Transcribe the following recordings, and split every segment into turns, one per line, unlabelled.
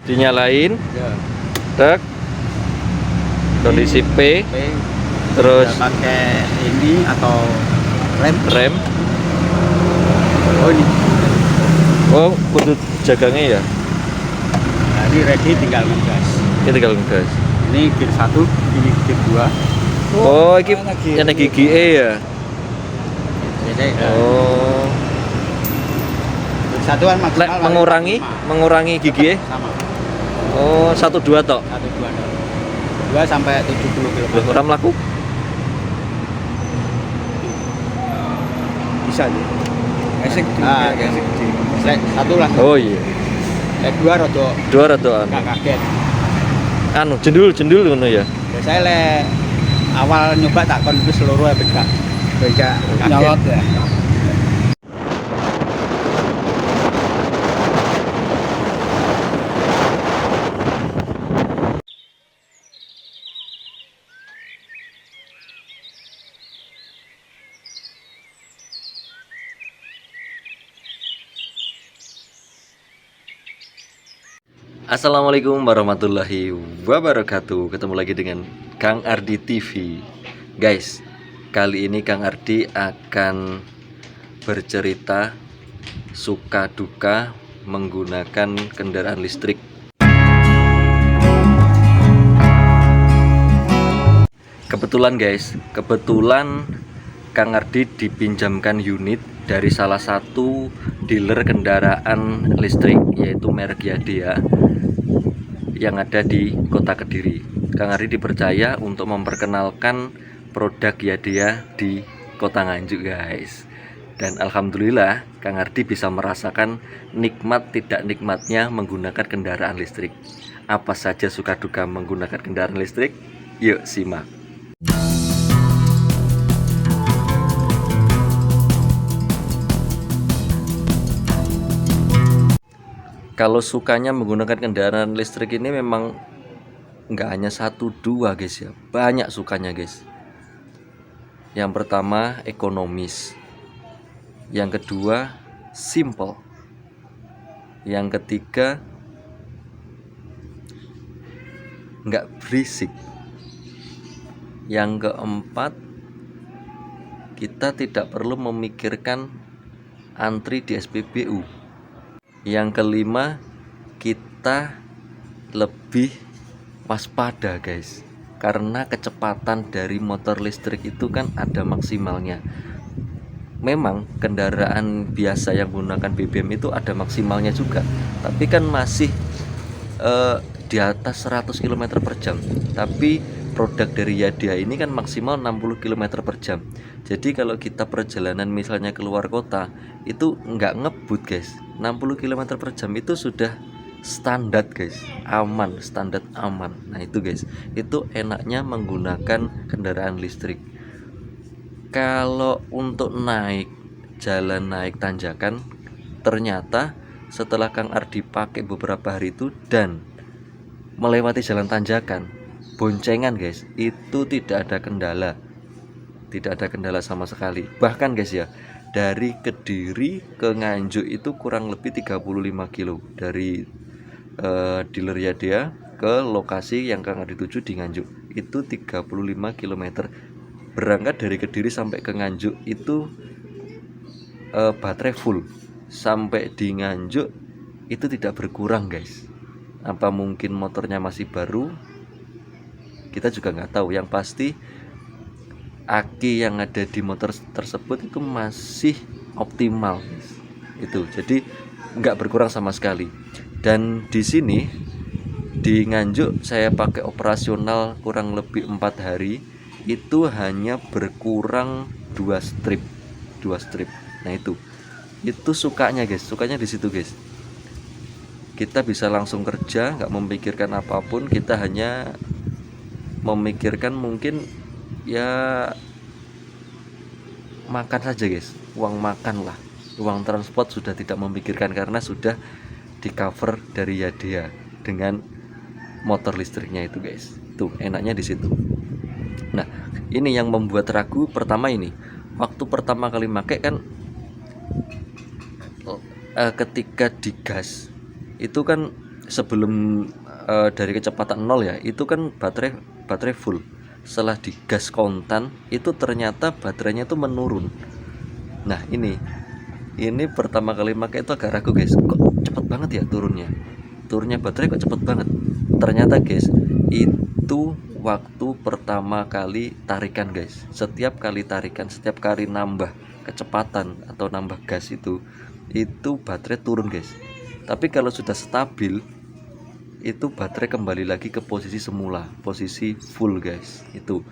dinyalain,
Ya.
tek, kondisi P,
P,
terus
bisa pakai ini atau rem.
rem.
Oh ini.
Oh, kudu jagangnya ya.
Nah, ini ready tinggal ngegas.
Ini tinggal ngegas.
Ini gear 1, ini gear 2.
Oh, ini gigi E ya.
Jadi
Oh,
gear 1 kan
lek
maksimal
mengurangi gigi E.
sama.
Oh, 1-2 tok.
2 sampai 70 km.
Loh, orang melaku?
Bisa nih. Esek 1 lah.
Oh iya.
2 rada
2 ratoan.
gak kaget.
Anu, jendul ngono ya.
Biasanya awal nyoba tak kon wis seluruh beda nyolot ya.
Assalamualaikum warahmatullahi wabarakatuh. Ketemu lagi dengan Kang Ardi TV. Guys, kali ini Kang Ardi akan bercerita suka duka menggunakan kendaraan listrik. Kebetulan Kang Ardi dipinjamkan unit dari salah satu dealer kendaraan listrik, yaitu merek Yadea yang ada di Kota Kediri. Kang Ardi dipercaya untuk memperkenalkan produk Yadea di Kota Nganjuk, guys. Dan alhamdulillah Kang Ardi bisa merasakan nikmat tidak nikmatnya menggunakan kendaraan listrik. Apa saja suka duka menggunakan kendaraan listrik? Yuk simak. Kalau sukanya menggunakan kendaraan listrik ini memang nggak hanya 1-2 guys ya, banyak sukanya guys. Yang pertama ekonomis, yang kedua simple, yang ketiga nggak berisik, yang keempat kita tidak perlu memikirkan antri di SPBU, yang kelima kita lebih waspada guys, karena kecepatan dari motor listrik itu kan ada maksimalnya. Memang kendaraan biasa yang menggunakan BBM itu ada maksimalnya juga, tapi kan masih di atas 100 km per jam. Tapi produk dari Yadea ini kan maksimal 60 km per jam. Jadi kalau kita perjalanan misalnya keluar kota itu nggak ngebut guys, 60 km per jam itu sudah standar guys, aman, standar aman. Nah itu guys, itu enaknya menggunakan kendaraan listrik. Kalau untuk naik jalan, naik tanjakan, ternyata setelah Kang Ardi pakai beberapa hari itu dan melewati jalan tanjakan, boncengan guys, itu tidak ada kendala sama sekali. Bahkan guys ya, dari Kediri ke Nganjuk itu kurang lebih 35 kilo dari dealer Yadea ke lokasi yang Kang Ardi tuju di Nganjuk itu 35 km. Berangkat dari Kediri sampai ke Nganjuk itu baterai full, sampai di Nganjuk itu tidak berkurang guys. Apa mungkin motornya masih baru, kita juga nggak tahu. Yang pasti aki yang ada di motor tersebut itu masih optimal guys. Itu jadi nggak berkurang sama sekali. Dan di sini di Nganjuk saya pakai operasional kurang lebih 4 hari, itu hanya berkurang 2 strip. Nah itu sukanya guys, sukanya di situ guys. Kita bisa langsung kerja, nggak memikirkan apapun, kita hanya memikirkan mungkin ya makan saja guys, uang makan lah, uang transport sudah tidak memikirkan karena sudah di cover dari Yadea dengan motor listriknya itu guys. Tuh enaknya di situ. Nah ini yang membuat ragu pertama ini, waktu pertama kali pakai kan ketika digas itu kan sebelum dari kecepatan 0 ya, itu kan baterai full. Setelah digas kontan itu ternyata baterainya itu menurun. Nah ini pertama kali pakai itu agak ragu guys, kok cepet banget ya turunnya baterai kok cepet banget. Ternyata guys, itu waktu pertama kali tarikan guys. Setiap kali tarikan, setiap kali nambah kecepatan atau nambah gas itu baterai turun guys. Tapi kalau sudah stabil, itu baterai kembali lagi ke posisi semula, posisi full guys. Itu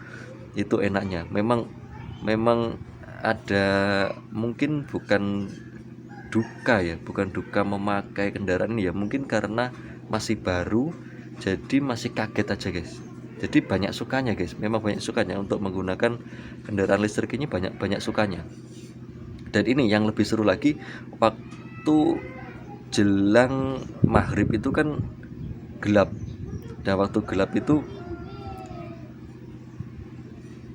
enaknya. Memang ada, mungkin bukan duka memakai kendaraan ini ya, mungkin karena masih baru, jadi masih kaget aja guys. Jadi banyak sukanya guys, memang banyak sukanya untuk menggunakan kendaraan listrik ini, banyak sukanya. Dan ini yang lebih seru lagi, waktu jelang maghrib itu kan gelap. Dan waktu gelap itu,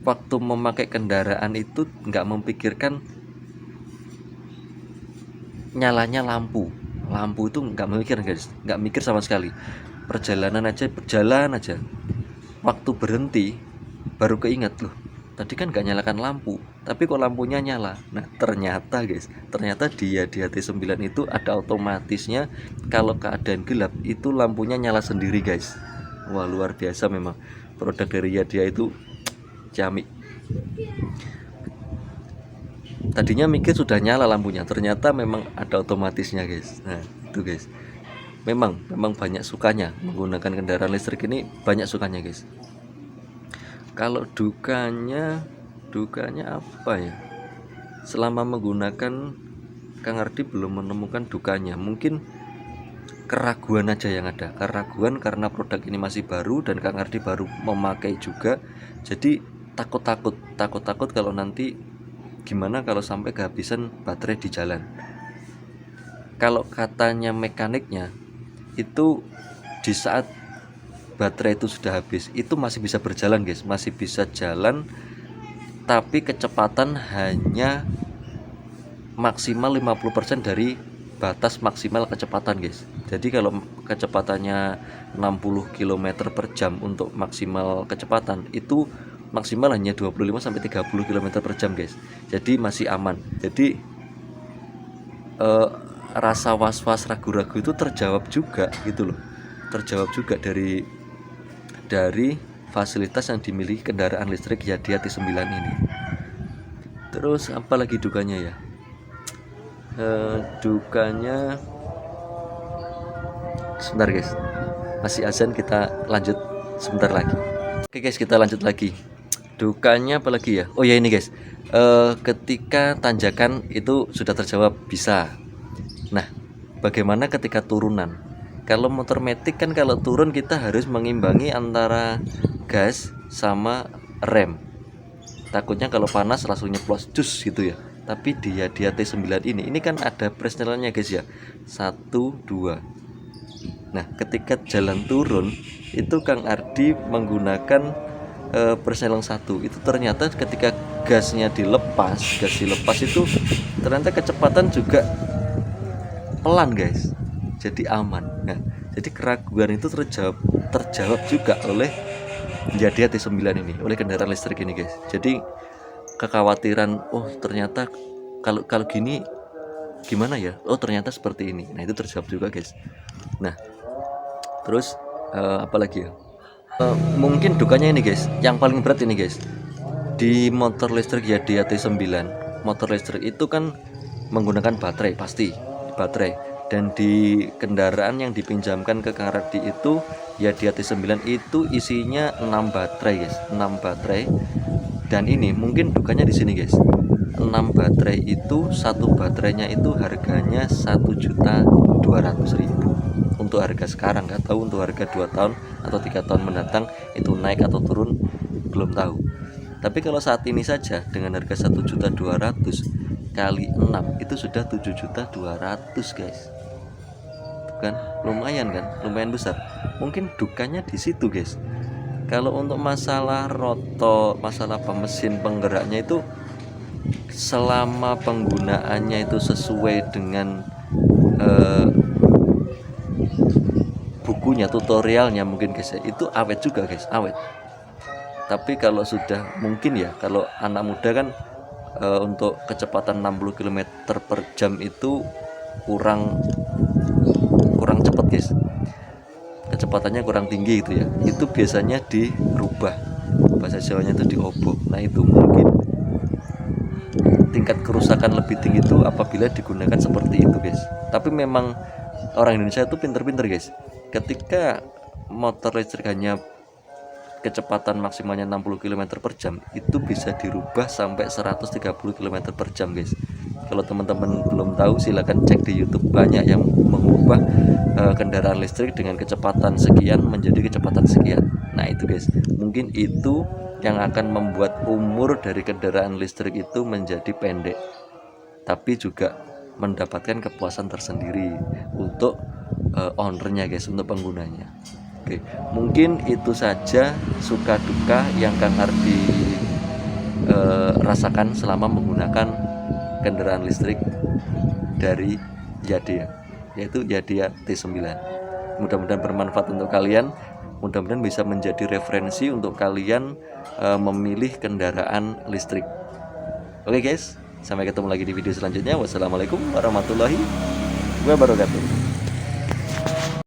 waktu memakai kendaraan itu nggak memikirkan nyalanya lampu itu nggak mikir guys, nggak mikir sama sekali. Berjalan aja. Waktu berhenti baru keinget, loh tadi kan nggak nyalakan lampu, tapi kok lampunya nyala. Nah ternyata guys, di HT9 itu ada otomatisnya. Kalau keadaan gelap itu lampunya nyala sendiri guys. Wah luar biasa memang produk dari Yadia itu, ciamik. Tadinya mikir sudah nyala lampunya, ternyata memang ada otomatisnya guys. Nah itu guys, memang banyak sukanya menggunakan kendaraan listrik ini, banyak sukanya guys. Kalau dukanya apa ya? Selama menggunakan, Kang Ardi belum menemukan dukanya. Mungkin keraguan aja yang ada, keraguan karena produk ini masih baru dan Kang Ardi baru memakai juga. Jadi takut kalau nanti gimana kalau sampai kehabisan baterai di jalan. Kalau katanya mekaniknya itu, di saat baterai itu sudah habis itu masih bisa berjalan guys, masih bisa jalan, tapi kecepatan hanya maksimal 50% dari batas maksimal kecepatan guys. Jadi kalau kecepatannya 60 km per jam untuk maksimal kecepatan, itu maksimal hanya 25-30 km per jam guys. Jadi masih aman. Jadi rasa was-was, ragu-ragu itu terjawab juga gitu loh. Terjawab juga dari fasilitas yang dimiliki kendaraan listrik Yadia T9 ini. Terus apalagi dukanya ya? Dukanya, sebentar guys, masih azan, kita lanjut sebentar lagi. Oke guys, kita lanjut lagi. Dukanya apalagi ya? Oh ya ini guys, ketika tanjakan itu sudah terjawab bisa. Nah bagaimana ketika turunan? Kalau motor matic kan kalau turun kita harus mengimbangi antara gas sama rem. Takutnya kalau panas langsung nyeplos jus gitu ya. Tapi di Yadia T9 ini kan ada presnelernya guys ya, 1, 2. Nah ketika jalan turun itu Kang Ardi menggunakan persneling 1. Itu ternyata ketika gas dilepas itu ternyata kecepatan juga pelan guys, jadi aman. Nah jadi keraguan itu terjawab juga oleh Yadia T9 ini, oleh kendaraan listrik ini guys. Jadi kekhawatiran, oh ternyata kalau gini gimana ya, oh ternyata seperti ini. Nah itu terjawab juga guys. Nah terus apalagi ya, mungkin dukanya ini guys, yang paling berat ini guys. Di motor listrik Yadia T9, motor listrik itu kan menggunakan baterai, pasti baterai. Dan di kendaraan yang dipinjamkan ke Kang Ardi itu Yadia T9 itu isinya 6 baterai guys, 6 baterai. Dan ini mungkin dukanya di sini guys, 6 baterai itu, satu baterainya itu harganya 1.200.000. Untuk harga sekarang, nggak tahu untuk harga 2 tahun atau 3 tahun mendatang itu naik atau turun, belum tahu. Tapi kalau saat ini saja dengan harga 1.200.000 kali 6 itu sudah 7.200.000 guys. Kan lumayan besar. Mungkin dukanya di situ guys. Kalau untuk masalah rotor, masalah mesin penggeraknya itu, selama penggunaannya itu sesuai dengan bukunya, tutorialnya mungkin guys ya, itu awet juga guys, awet. Tapi kalau sudah mungkin ya, kalau anak muda kan untuk kecepatan 60 km per jam itu kurang cepat guys, kecepatannya kurang tinggi itu ya, itu biasanya dirubah, bahasa Jawanya itu diobok. Nah itu mungkin tingkat kerusakan lebih tinggi itu apabila digunakan seperti itu guys. Tapi memang orang Indonesia itu pinter-pinter guys, ketika motor listrik hanya kecepatan maksimalnya 60 km per jam, itu bisa dirubah sampai 130 km per jam guys. Kalau teman-teman belum tahu, silahkan cek di YouTube, banyak yang mengubah kendaraan listrik dengan kecepatan sekian menjadi kecepatan sekian. Nah itu guys, mungkin itu yang akan membuat umur dari kendaraan listrik itu menjadi pendek, tapi juga mendapatkan kepuasan tersendiri untuk ownernya guys, untuk penggunanya. Oke, mungkin itu saja suka duka yang Kang Ardi rasakan selama menggunakan kendaraan listrik dari Yadea, yaitu Yadea T9. Mudah-mudahan bermanfaat untuk kalian, mudah-mudahan bisa menjadi referensi untuk kalian memilih kendaraan listrik. Oke guys, sampai ketemu lagi di video selanjutnya. Wassalamualaikum warahmatullahi wabarakatuh.